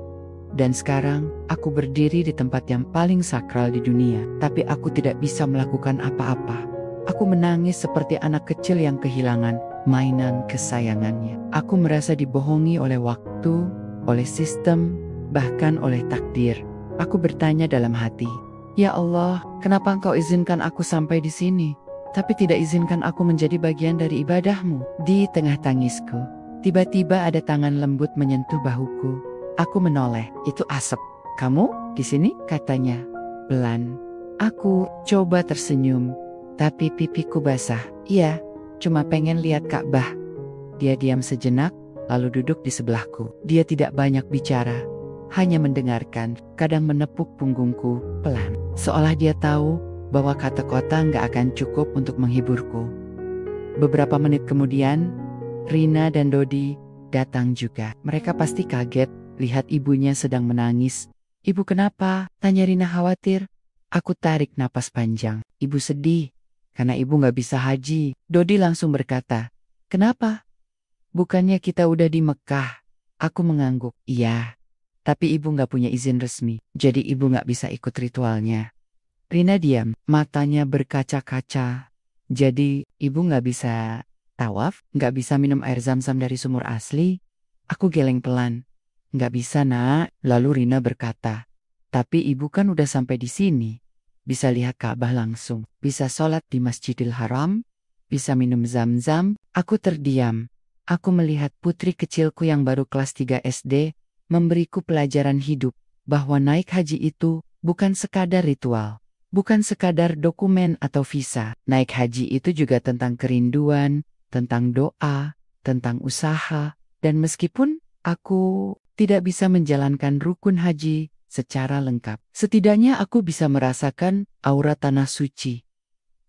Dan sekarang, aku berdiri di tempat yang paling sakral di dunia, tapi aku tidak bisa melakukan apa-apa. Aku menangis seperti anak kecil yang kehilangan mainan kesayangannya. Aku merasa dibohongi oleh waktu, oleh sistem, bahkan oleh takdir. Aku bertanya dalam hati, "Ya Allah, kenapa Engkau izinkan aku sampai di sini, tapi tidak izinkan aku menjadi bagian dari ibadah-Mu?" Di tengah tangisku, tiba-tiba ada tangan lembut menyentuh bahuku. Aku menoleh, "Itu asap." "Kamu di sini?" katanya, pelan. Aku coba tersenyum, tapi pipiku basah. "Iya, cuma pengen lihat Ka'bah." Dia diam sejenak, lalu duduk di sebelahku. Dia tidak banyak bicara, hanya mendengarkan, kadang menepuk punggungku pelan. Seolah dia tahu bahwa kata-kata nggak akan cukup untuk menghiburku. Beberapa menit kemudian, Rina dan Dodi datang juga. Mereka pasti kaget lihat ibunya sedang menangis. "Ibu kenapa?" tanya Rina khawatir. Aku tarik napas panjang. "Ibu sedih karena ibu nggak bisa haji." Dodi langsung berkata, "Kenapa? Bukannya kita udah di Mekah?" Aku mengangguk. "Iya, tapi ibu nggak punya izin resmi, jadi ibu nggak bisa ikut ritualnya." Rina diam, matanya berkaca-kaca. "Jadi ibu nggak bisa tawaf? Nggak bisa minum air zam-zam dari sumur asli?" Aku geleng pelan. "Nggak bisa, Nak." Lalu Rina berkata, "Tapi ibu kan udah sampai di sini. Bisa lihat Ka'bah langsung, bisa sholat di Masjidil Haram, bisa minum zam-zam." Aku terdiam. Aku melihat putri kecilku yang baru kelas 3 SD, memberiku pelajaran hidup, bahwa naik haji itu bukan sekadar ritual, bukan sekadar dokumen atau visa. Naik haji itu juga tentang kerinduan, tentang doa, tentang usaha, dan meskipun aku tidak bisa menjalankan rukun haji secara lengkap, setidaknya aku bisa merasakan aura tanah suci.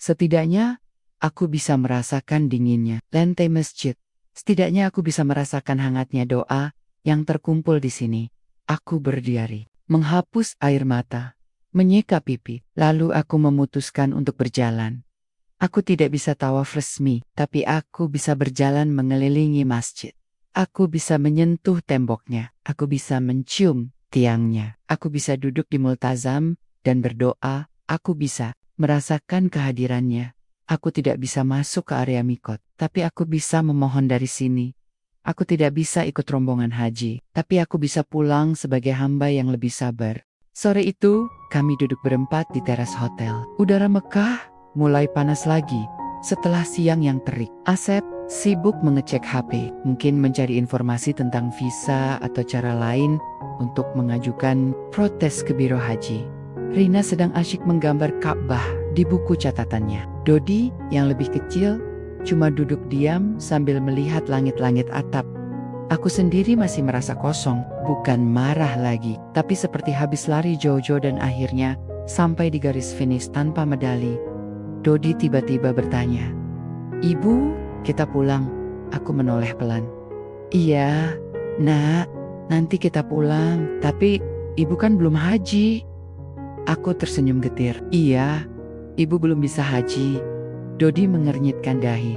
Setidaknya aku bisa merasakan dinginnya lantai masjid. Setidaknya aku bisa merasakan hangatnya doa yang terkumpul di sini. Aku berdiri, menghapus air mata, menyeka pipi, lalu aku memutuskan untuk berjalan. Aku tidak bisa tawaf resmi, tapi aku bisa berjalan mengelilingi masjid. Aku bisa menyentuh temboknya, aku bisa mencium tiangnya, aku bisa duduk di multazam dan berdoa, aku bisa merasakan kehadirannya. Aku tidak bisa masuk ke area mikot, tapi aku bisa memohon dari sini. Aku tidak bisa ikut rombongan haji, tapi aku bisa pulang sebagai hamba yang lebih sabar. Sore itu, kami duduk berempat di teras hotel. Udara Mekah mulai panas lagi setelah siang yang terik. Asep sibuk mengecek HP, mungkin mencari informasi tentang visa atau cara lain untuk mengajukan protes ke Biro Haji. Rina sedang asyik menggambar Ka'bah di buku catatannya. Dodi yang lebih kecil cuma duduk diam sambil melihat langit-langit atap. Aku sendiri masih merasa kosong, bukan marah lagi, tapi seperti habis lari jauh-jauh dan akhirnya sampai di garis finish tanpa medali. Dodi tiba-tiba bertanya, "Ibu, kita pulang?" Aku menoleh pelan. "Iya, Nak, nanti kita pulang, tapi ibu kan belum haji." Aku tersenyum getir. "Iya, ibu belum bisa haji." Dodi mengernyitkan dahi.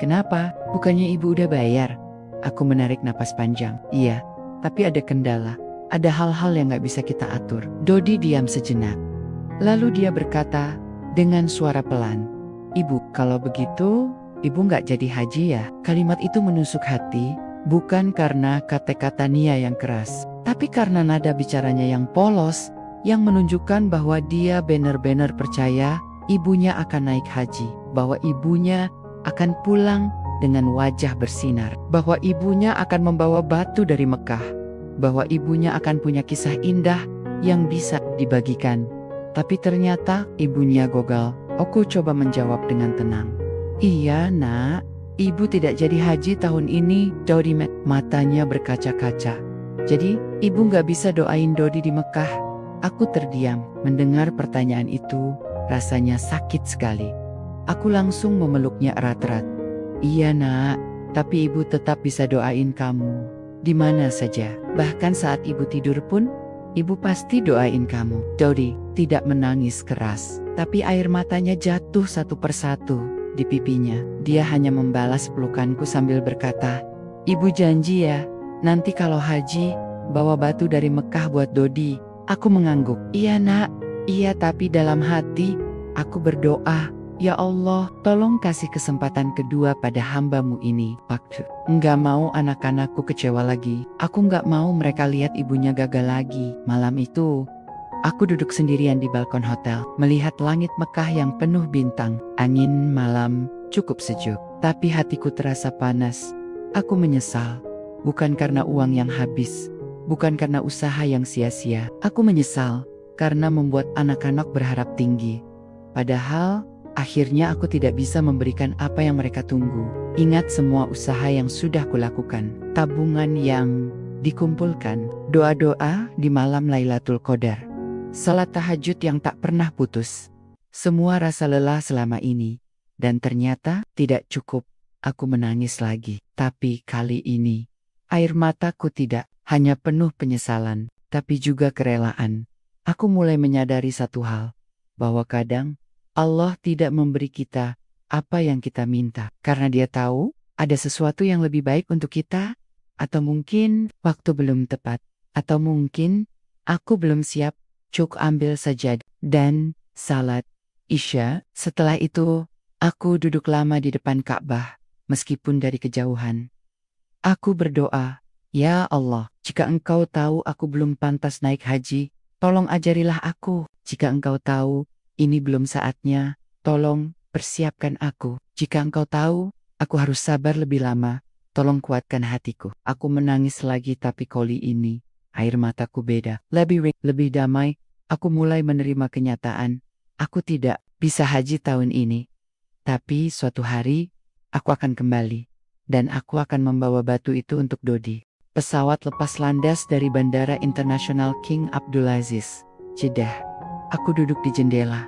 "Kenapa? Bukannya ibu udah bayar?" Aku menarik napas panjang. "Iya, tapi ada kendala. Ada hal-hal yang gak bisa kita atur." Dodi diam sejenak. Lalu dia berkata dengan suara pelan, "Ibu, kalau begitu, ibu gak jadi haji ya?" Kalimat itu menusuk hati, bukan karena kata-kata Nia yang keras, tapi karena nada bicaranya yang polos, yang menunjukkan bahwa dia benar-benar percaya ibunya akan naik haji, bahwa ibunya akan pulang dengan wajah bersinar, bahwa ibunya akan membawa batu dari Mekah, bahwa ibunya akan punya kisah indah yang bisa dibagikan. Tapi ternyata ibunya gagal. Aku coba menjawab dengan tenang. "Iya, Nak, ibu tidak jadi haji tahun ini." Dodi matanya berkaca-kaca. "Jadi ibu gak bisa doain Dodi di Mekah?" Aku terdiam, mendengar pertanyaan itu, rasanya sakit sekali. Aku langsung memeluknya erat-erat. Iya nak, tapi ibu tetap bisa doain kamu. Di mana saja, bahkan saat ibu tidur pun, ibu pasti doain kamu. Dodi tidak menangis keras, tapi air matanya jatuh satu persatu di pipinya. Dia hanya membalas pelukanku sambil berkata, "Ibu janji ya, nanti kalau haji, bawa batu dari Mekah buat Dodi." Aku mengangguk. Iya nak, iya, tapi dalam hati, aku berdoa, "Ya Allah, tolong kasih kesempatan kedua pada hamba-Mu ini." Waktu nggak mau anak-anakku kecewa lagi. Aku nggak mau mereka lihat ibunya gagal lagi. Malam itu, aku duduk sendirian di balkon hotel, melihat langit Mekah yang penuh bintang. Angin malam cukup sejuk, tapi hatiku terasa panas. Aku menyesal, bukan karena uang yang habis, bukan karena usaha yang sia-sia. Aku menyesal karena membuat anak-anak berharap tinggi. Padahal, akhirnya aku tidak bisa memberikan apa yang mereka tunggu. Ingat semua usaha yang sudah kulakukan, tabungan yang dikumpulkan, doa-doa di malam Lailatul Qadar, salat tahajud yang tak pernah putus. Semua rasa lelah selama ini. Dan ternyata tidak cukup. Aku menangis lagi. Tapi kali ini, air mataku tidak hanya penuh penyesalan, tapi juga kerelaan. Aku mulai menyadari satu hal, bahwa kadang Allah tidak memberi kita apa yang kita minta, karena Dia tahu ada sesuatu yang lebih baik untuk kita, atau mungkin waktu belum tepat, atau mungkin aku belum siap. Cukup ambil sajadah dan salat Isya. Setelah itu, aku duduk lama di depan Ka'bah, meskipun dari kejauhan. Aku berdoa, "Ya Allah, jika Engkau tahu aku belum pantas naik haji, tolong ajarilah aku. Jika Engkau tahu ini belum saatnya, tolong persiapkan aku. Jika Engkau tahu aku harus sabar lebih lama, tolong kuatkan hatiku." Aku menangis lagi, tapi kali ini air mataku beda, lebih damai. Aku mulai menerima kenyataan, aku tidak bisa haji tahun ini. Tapi suatu hari, aku akan kembali. Dan aku akan membawa batu itu untuk Dodi. Pesawat lepas landas dari Bandara Internasional King Abdulaziz, Jeddah. Aku duduk di jendela,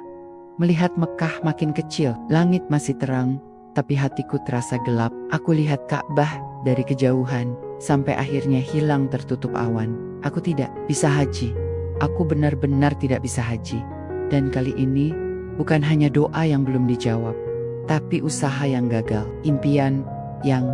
melihat Mekah makin kecil. Langit masih terang, tapi hatiku terasa gelap. Aku lihat Ka'bah dari kejauhan, sampai akhirnya hilang tertutup awan. Aku tidak bisa haji. Aku benar-benar tidak bisa haji. Dan kali ini, bukan hanya doa yang belum dijawab, tapi usaha yang gagal, impian yang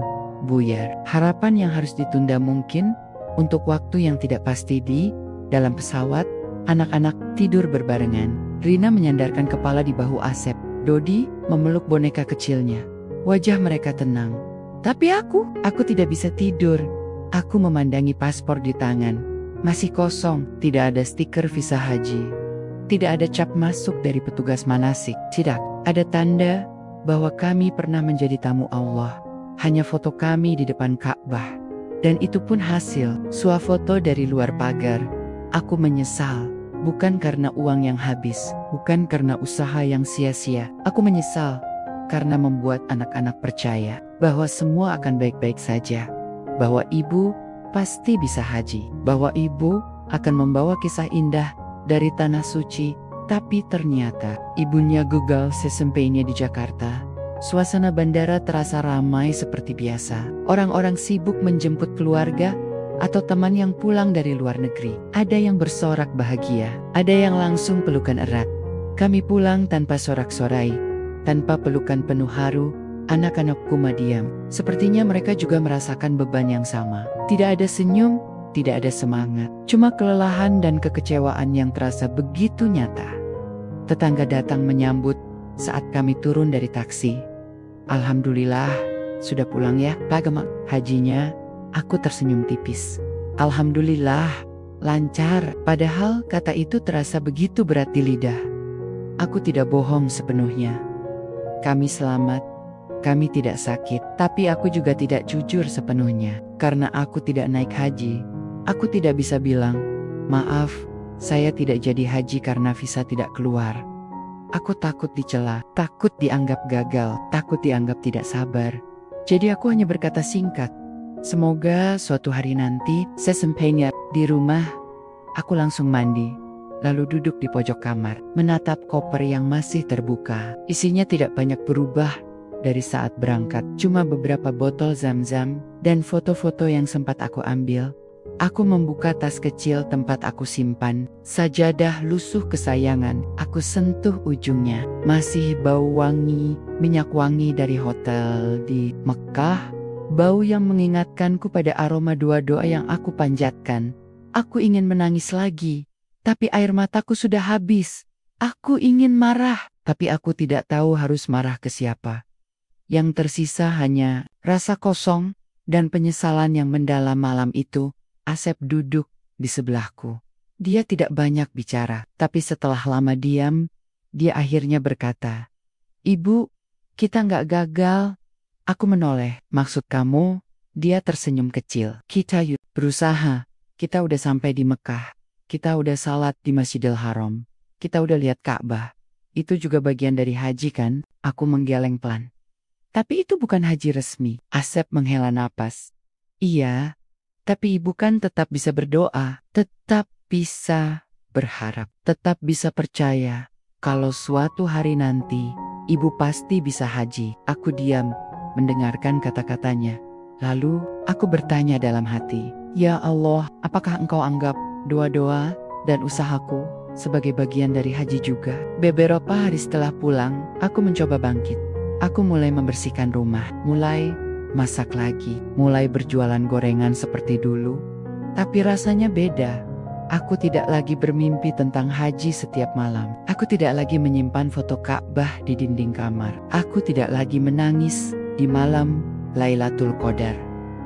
buyar, harapan yang harus ditunda mungkin untuk waktu yang tidak pasti. Di dalam pesawat, anak-anak tidur berbarengan. Rina menyandarkan kepala di bahu Asep. Dodi memeluk boneka kecilnya. Wajah mereka tenang. Tapi aku tidak bisa tidur. Aku memandangi paspor di tangan. Masih kosong, tidak ada stiker visa haji. Tidak ada cap masuk dari petugas manasik. Tidak ada tanda bahwa kami pernah menjadi tamu Allah. Hanya foto kami di depan Ka'bah. Dan itu pun hasil swafoto dari luar pagar. Aku menyesal, bukan karena uang yang habis, bukan karena usaha yang sia-sia. Aku menyesal karena membuat anak-anak percaya bahwa semua akan baik-baik saja. Bahwa ibu pasti bisa haji. Bahwa ibu akan membawa kisah indah dari tanah suci. Tapi ternyata ibunya gagal sesempainya di Jakarta. Suasana bandara terasa ramai seperti biasa. Orang-orang sibuk menjemput keluarga atau teman yang pulang dari luar negeri. Ada yang bersorak bahagia, ada yang langsung pelukan erat. Kami pulang tanpa sorak-sorai, tanpa pelukan penuh haru. Anak-anakku diam. Sepertinya mereka juga merasakan beban yang sama. Tidak ada senyum, tidak ada semangat. Cuma kelelahan dan kekecewaan yang terasa begitu nyata. Tetangga datang menyambut saat kami turun dari taksi. "Alhamdulillah, sudah pulang ya, Pak Gemak." Hajinya, aku tersenyum tipis. Alhamdulillah, lancar. Padahal kata itu terasa begitu berat di lidah. Aku tidak bohong sepenuhnya. Kami selamat, kami tidak sakit. Tapi aku juga tidak jujur sepenuhnya. Karena aku tidak naik haji, aku tidak bisa bilang, "Maaf, saya tidak jadi haji karena visa tidak keluar." Aku takut dicela, takut dianggap gagal, takut dianggap tidak sabar. Jadi aku hanya berkata singkat, "Semoga suatu hari nanti sesampainya di rumah, aku langsung mandi, lalu duduk di pojok kamar, menatap koper yang masih terbuka. Isinya tidak banyak berubah dari saat berangkat, cuma beberapa botol zam-zam dan foto-foto yang sempat aku ambil. Aku membuka tas kecil tempat aku simpan sajadah lusuh kesayangan. Aku sentuh ujungnya, masih bau wangi, minyak wangi dari hotel di Mekah. Bau yang mengingatkanku pada aroma doa-doa yang aku panjatkan. Aku ingin menangis lagi, tapi air mataku sudah habis. Aku ingin marah, tapi aku tidak tahu harus marah ke siapa. Yang tersisa hanya rasa kosong dan penyesalan yang mendalam malam itu. Asep duduk di sebelahku. Dia tidak banyak bicara, tapi setelah lama diam, dia akhirnya berkata, "Ibu, kita nggak gagal." Aku menoleh. "Maksud kamu?" Dia tersenyum kecil. "Kita berusaha. Kita udah sampai di Mekah. Kita udah salat di Masjidil Haram. Kita udah lihat Ka'bah. Itu juga bagian dari haji kan?" Aku menggeleng pelan. "Tapi itu bukan haji resmi." Asep menghela napas. "Iya. Tapi ibu kan tetap bisa berdoa, tetap bisa berharap, tetap bisa percaya. Kalau suatu hari nanti, ibu pasti bisa haji." Aku diam, mendengarkan kata-katanya. Lalu, aku bertanya dalam hati, "Ya Allah, apakah engkau anggap doa-doa dan usahaku sebagai bagian dari haji juga?" Beberapa hari setelah pulang, aku mencoba bangkit. Aku mulai membersihkan rumah, mulai masak lagi, mulai berjualan gorengan seperti dulu. Tapi rasanya beda. Aku tidak lagi bermimpi tentang haji setiap malam. Aku tidak lagi menyimpan foto Ka'bah di dinding kamar. Aku tidak lagi menangis di malam Lailatul Qadar.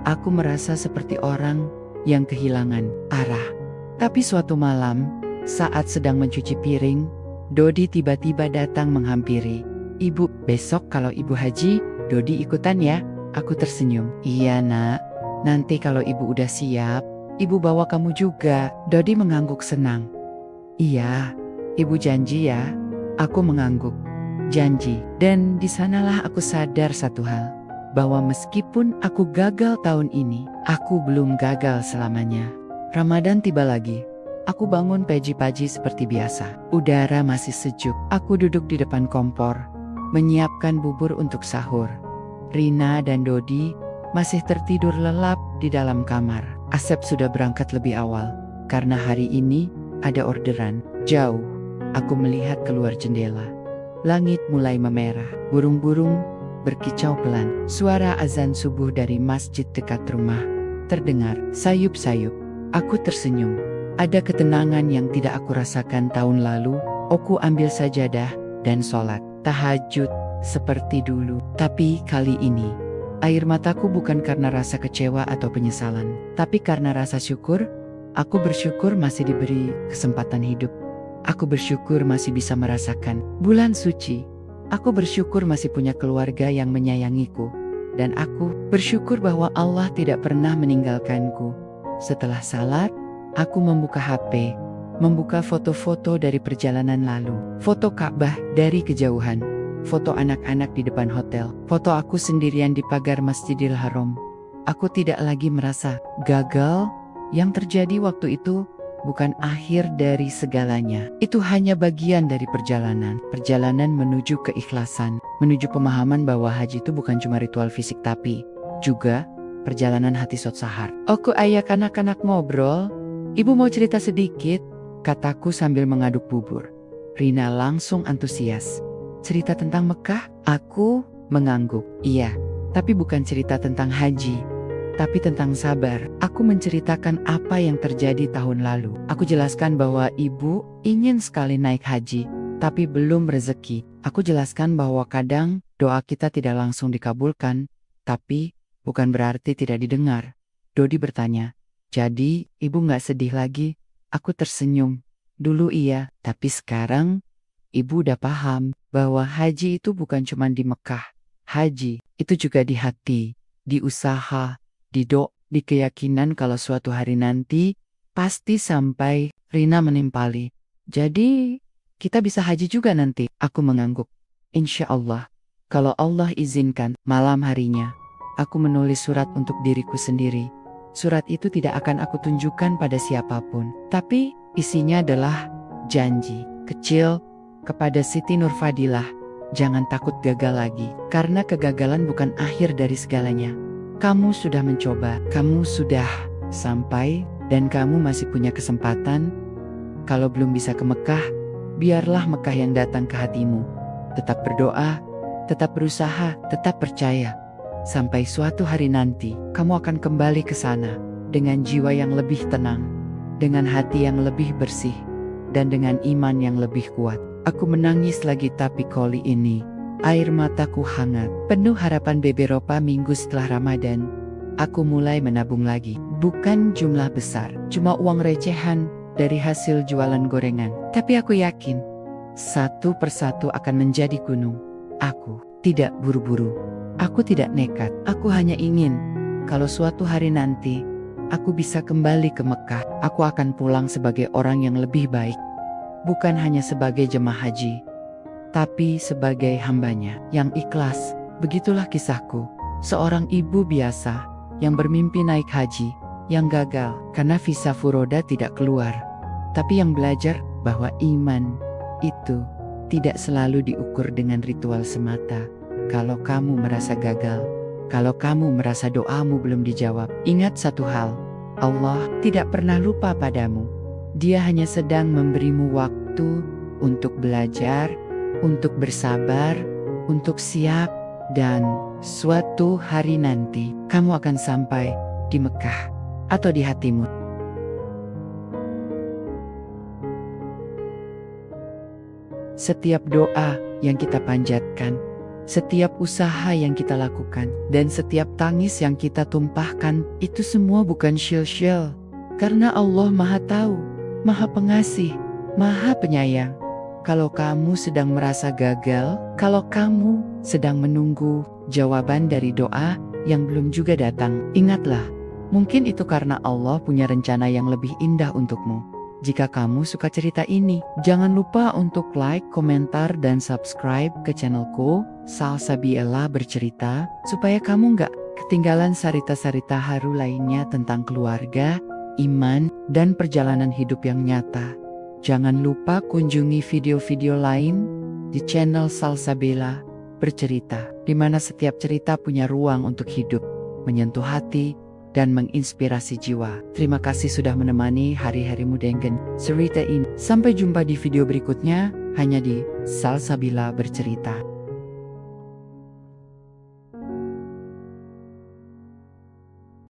Aku merasa seperti orang yang kehilangan arah. Tapi suatu malam, saat sedang mencuci piring, Dodi tiba-tiba datang menghampiri. "Ibu, besok kalau ibu haji, Dodi ikutan ya?" Aku tersenyum. "Iya nak, nanti kalau ibu udah siap, ibu bawa kamu juga." Dodi mengangguk senang. "Iya, ibu janji ya." Aku mengangguk. Janji. Dan di sanalah aku sadar satu hal, bahwa meskipun aku gagal tahun ini, aku belum gagal selamanya. Ramadan tiba lagi. Aku bangun pagi-pagi seperti biasa. Udara masih sejuk. Aku duduk di depan kompor, menyiapkan bubur untuk sahur. Rina dan Dodi masih tertidur lelap di dalam kamar. Asep sudah berangkat lebih awal, karena hari ini ada orderan. Jauh, aku melihat keluar jendela. Langit mulai memerah, burung-burung berkicau pelan. Suara azan subuh dari masjid dekat rumah terdengar sayup-sayup. Aku tersenyum. Ada ketenangan yang tidak aku rasakan tahun lalu. Aku ambil sajadah dan sholat tahajud seperti dulu. Tapi kali ini, air mataku bukan karena rasa kecewa atau penyesalan, tapi karena rasa syukur. Aku bersyukur masih diberi kesempatan hidup. Aku bersyukur masih bisa merasakan bulan suci. Aku bersyukur masih punya keluarga yang menyayangiku. Dan aku bersyukur bahwa Allah tidak pernah meninggalkanku. Setelah salat, aku membuka HP, membuka foto-foto dari perjalanan lalu. Foto Ka'bah dari kejauhan. Foto anak-anak di depan hotel, foto aku sendirian di pagar Masjidil Haram. Aku tidak lagi merasa gagal. Yang terjadi waktu itu bukan akhir dari segalanya. Itu hanya bagian dari perjalanan. Perjalanan menuju keikhlasan, menuju pemahaman bahwa haji itu bukan cuma ritual fisik tapi juga perjalanan hati Sot Sahar. Aku ajak anak-anak ngobrol. "Ibu mau cerita sedikit?" kataku sambil mengaduk bubur. Rina langsung antusias. "Cerita tentang Mekah?" Aku mengangguk. "Iya, tapi bukan cerita tentang haji, tapi tentang sabar." Aku menceritakan apa yang terjadi tahun lalu. Aku jelaskan bahwa ibu ingin sekali naik haji, tapi belum rezeki. Aku jelaskan bahwa kadang doa kita tidak langsung dikabulkan, tapi bukan berarti tidak didengar. Dodi bertanya, "Jadi ibu nggak sedih lagi?" Aku tersenyum. "Dulu iya, tapi sekarang ibu udah paham bahwa haji itu bukan cuma di Mekah. Haji itu juga di hati, di usaha, di doa, di keyakinan kalau suatu hari nanti pasti sampai." Rina menimpali, "Jadi kita bisa haji juga nanti?" Aku mengangguk. "Insya Allah, kalau Allah izinkan." Malam harinya, aku menulis surat untuk diriku sendiri. Surat itu tidak akan aku tunjukkan pada siapapun, tapi isinya adalah janji kecil kepada Siti Nurfadilah, jangan takut gagal lagi, karena kegagalan bukan akhir dari segalanya. Kamu sudah mencoba, kamu sudah sampai, dan kamu masih punya kesempatan. Kalau belum bisa ke Mekah, biarlah Mekah yang datang ke hatimu. Tetap berdoa, tetap berusaha, tetap percaya. Sampai suatu hari nanti, kamu akan kembali ke sana dengan jiwa yang lebih tenang, dengan hati yang lebih bersih, dan dengan iman yang lebih kuat. Aku menangis lagi, tapi kali ini air mataku hangat. Penuh harapan Bebe Ropa. Minggu setelah Ramadan, aku mulai menabung lagi. Bukan jumlah besar, cuma uang recehan dari hasil jualan gorengan. Tapi aku yakin, satu persatu akan menjadi gunung. Aku tidak buru-buru, aku tidak nekat. Aku hanya ingin, kalau suatu hari nanti aku bisa kembali ke Mekah, aku akan pulang sebagai orang yang lebih baik. Bukan hanya sebagai jemaah haji, tapi sebagai hambanya yang ikhlas. Begitulah kisahku, seorang ibu biasa yang bermimpi naik haji, yang gagal karena visa furoda tidak keluar, tapi yang belajar bahwa iman itu tidak selalu diukur dengan ritual semata. Kalau kamu merasa gagal, kalau kamu merasa doamu belum dijawab, ingat satu hal, Allah tidak pernah lupa padamu. Dia hanya sedang memberimu waktu untuk belajar, untuk bersabar, untuk siap, dan suatu hari nanti kamu akan sampai di Mekah atau di hatimu. Setiap doa yang kita panjatkan, setiap usaha yang kita lakukan, dan setiap tangis yang kita tumpahkan, itu semua bukan sia-sia. Karena Allah Maha Tahu, Maha Pengasih, Maha Penyayang. Kalau kamu sedang merasa gagal, kalau kamu sedang menunggu jawaban dari doa yang belum juga datang, ingatlah, mungkin itu karena Allah punya rencana yang lebih indah untukmu. Jika kamu suka cerita ini, jangan lupa untuk like, komentar, dan subscribe ke channelku, Salsabiela Bercerita, supaya kamu nggak ketinggalan sarita-sarita haru lainnya tentang keluarga, iman, dan perjalanan hidup yang nyata. Jangan lupa kunjungi video-video lain di channel Salsabiela Bercerita, di mana setiap cerita punya ruang untuk hidup, menyentuh hati, dan menginspirasi jiwa. Terima kasih sudah menemani hari-harimu dengan cerita ini. Sampai jumpa di video berikutnya, hanya di Salsabiela Bercerita.